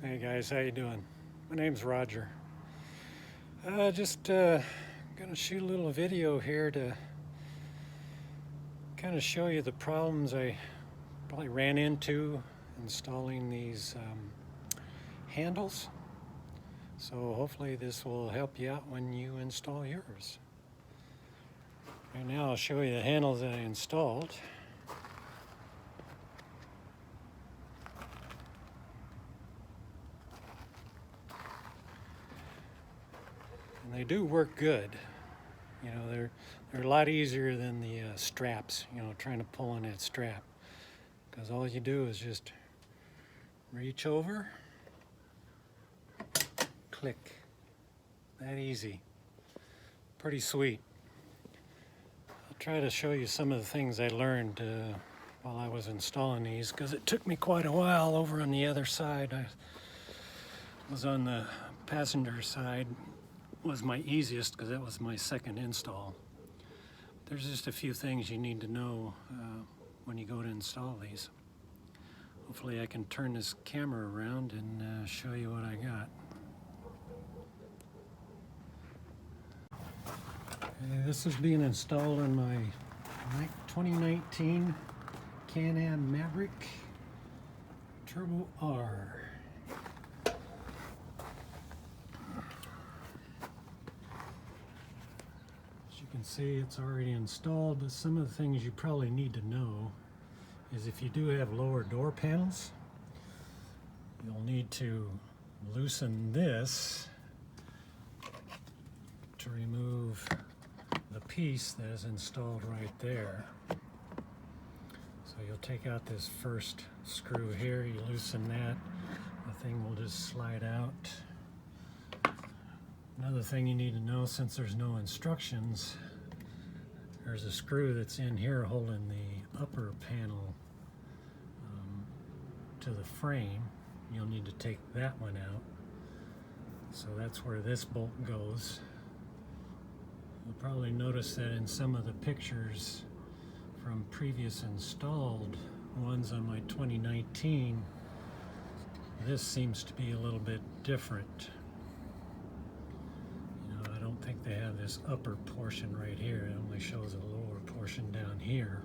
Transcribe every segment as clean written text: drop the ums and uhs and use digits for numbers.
Hey guys, how you doing? My name's Roger. Just gonna shoot a little video here to kind of show you the problems I probably ran into installing these handles. So hopefully this will help you out when you install yours. Right now I'll show you the handles that I installed. And they do work good. You know, they're a lot easier than the straps, you know, trying to pull on that strap. Because all you do is just reach over, click. That easy. Pretty sweet. I'll try to show you some of the things I learned while I was installing these, because it took me quite a while. Over on the other side, I was on the passenger side. Was my easiest because that was my second install. There's just a few things you need to know when you go to install these. Hopefully I can turn this camera around and show you what I got. This is being installed on my 2019 Can Am Maverick Turbo R. You can see it's already installed, but some of the things you probably need to know is if you do have lower door panels, you'll need to loosen this to remove the piece that is installed right there. So you'll take out this first screw here, you loosen that, the thing will just slide out. Another thing you need to know, since there's no instructions, there's a screw that's in here holding the upper panel to the frame. You'll need to take that one out. So that's where this bolt goes. You'll probably notice that in some of the pictures from previous installed ones on my 2019, this seems to be a little bit different. I don't think they have this upper portion right here. It only shows a lower portion down here.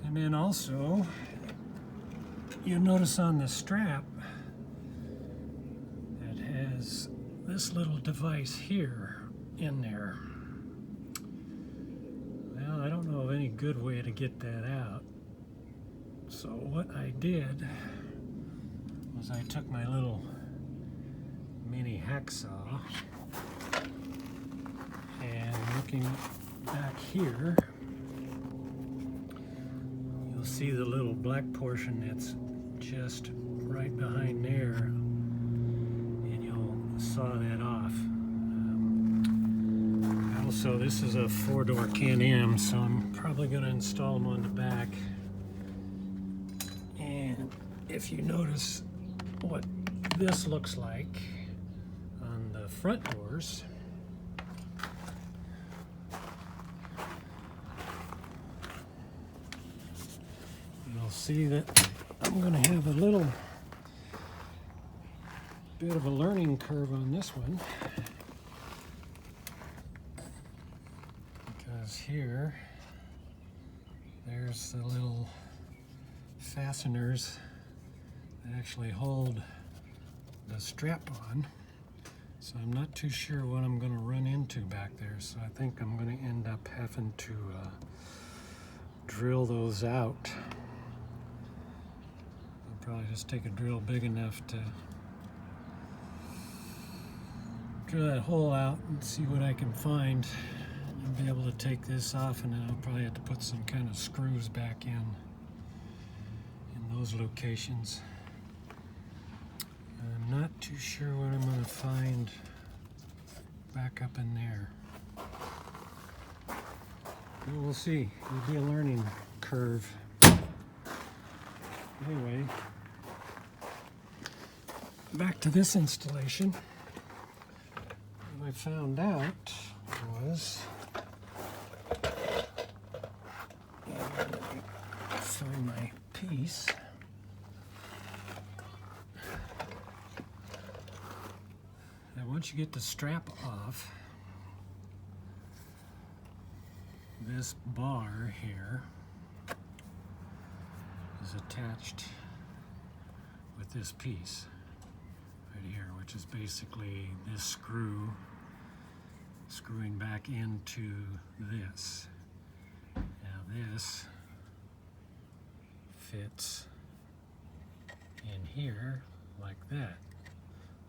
And then also, you'll notice on the strap it has this little device here in there. Well, I don't know of any good way to get that out. So what I did was I took my little mini hacksaw, and looking back here, you'll see the little black portion that's just right behind there, and you'll saw that off. Also, this is a 4-door Can Am, so I'm probably going to install them on the back. And if you notice what this looks like on the front doors, you'll see that I'm going to have a little bit of a learning curve on this one, because here there's the little fasteners that actually hold the strap on. So I'm not too sure what I'm going to run into back there, so I think I'm going to end up having to drill those out. I'll probably just take a drill big enough to drill that hole out and see what I can find, and be able to take this off, and then I'll probably have to put some kind of screws back in those locations. I'm not too sure what I'm going to find back up in there. But we'll see. It'll be a learning curve. Anyway, back to this installation. What I found out was, find my piece. once you get the strap off, this bar here is attached with this piece right here, which is basically this screw screwing back into this. Now this fits in here like that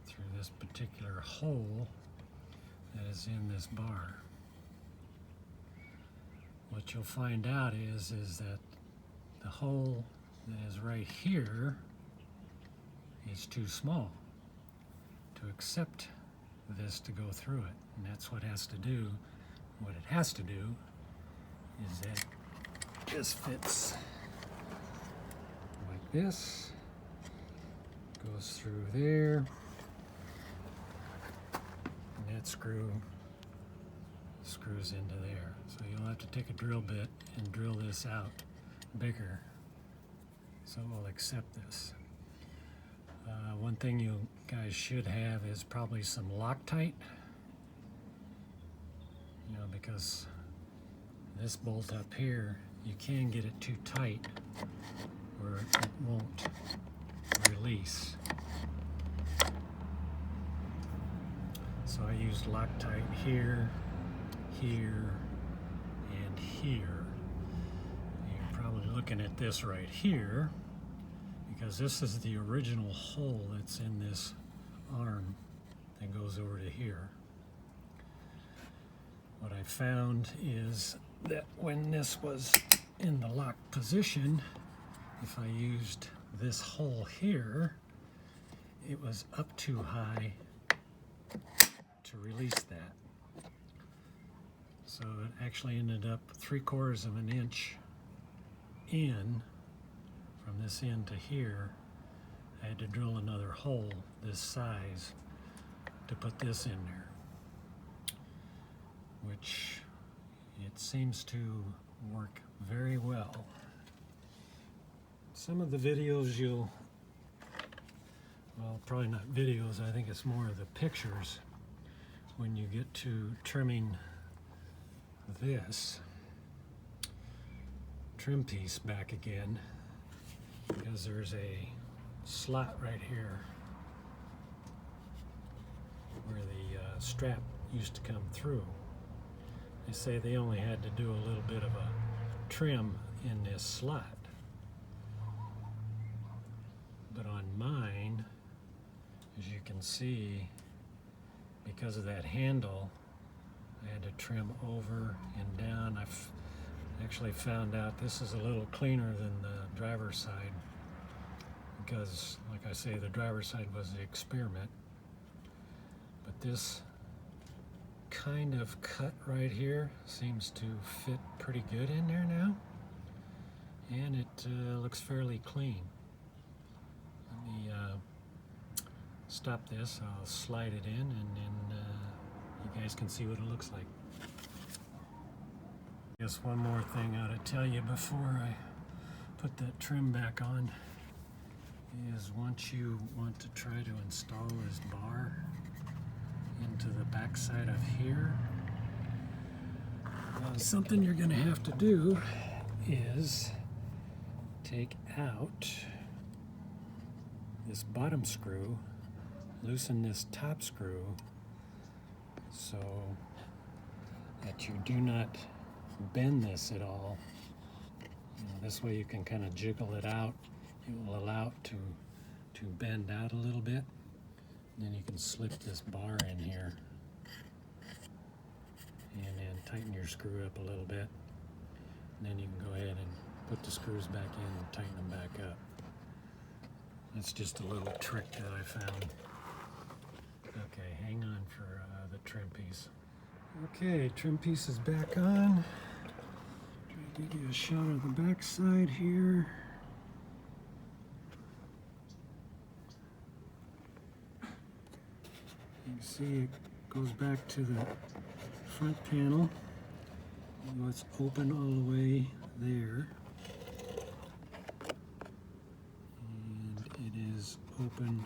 through this particular hole that is in this bar. What you'll find out is that the hole that is right here is too small to accept this to go through it. And that's what it has to do is that this fits like this, goes through there, and that screws into there. So you'll have to take a drill bit and drill this out bigger so it will accept this. One thing you guys should have is probably some Loctite, because this bolt up here, you can get it too tight where it won't release. So I used Loctite here, here, and here. You're probably looking at this right here, because this is the original hole that's in this arm that goes over to here. What I found is that when this was in the locked position, if I used this hole here, it was up too high to release that. So it actually ended up 3/4 of an inch in. From this end to here, I had to drill another hole this size to put this in there, which it seems to work very well. Some of the videos well, probably not videos, I think it's more of the pictures when you get to trimming this trim piece back again, because there's a slot right here where the strap used to come through. They say they only had to do a little bit of a trim in this slot, but on mine, as you can see, because of that handle, I had to trim over and down. I've actually found out this is a little cleaner than the driver's side, because, like I say, the driver's side was the experiment. But this kind of cut right here seems to fit pretty good in there now, and it looks fairly clean. Let me stop this. I'll slide it in, and then you guys can see what it looks like. I guess one more thing I ought to tell you before I put that trim back on is, once you want to try to install this bar into the back side of here, something you're going to have to do is take out this bottom screw, loosen this top screw so that you do not bend this at all. This way you can kind of jiggle it out. It will allow it to bend out a little bit. And then you can slip this bar in here and then tighten your screw up a little bit. And then you can go ahead and put the screws back in and tighten them back up. That's just a little trick that I found. Okay, hang on for the trim piece. Okay, trim piece is back on. Try to give you a shot of the back side here. You can see it goes back to the front panel. It's open all the way there. And it is open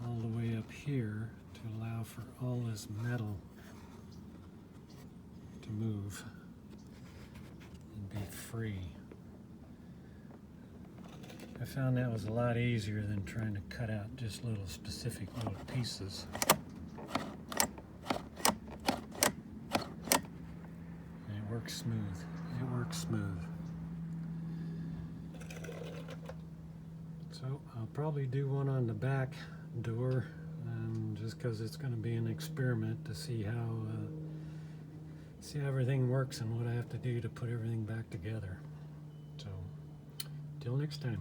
all the way up here to allow for all this metal to move and be free. I found that was a lot easier than trying to cut out just little specific little pieces. And it works smooth. It works smooth. So I'll probably do one on the back door, just because it's going to be an experiment to see how everything works and what I have to do to put everything back together. So, till next time.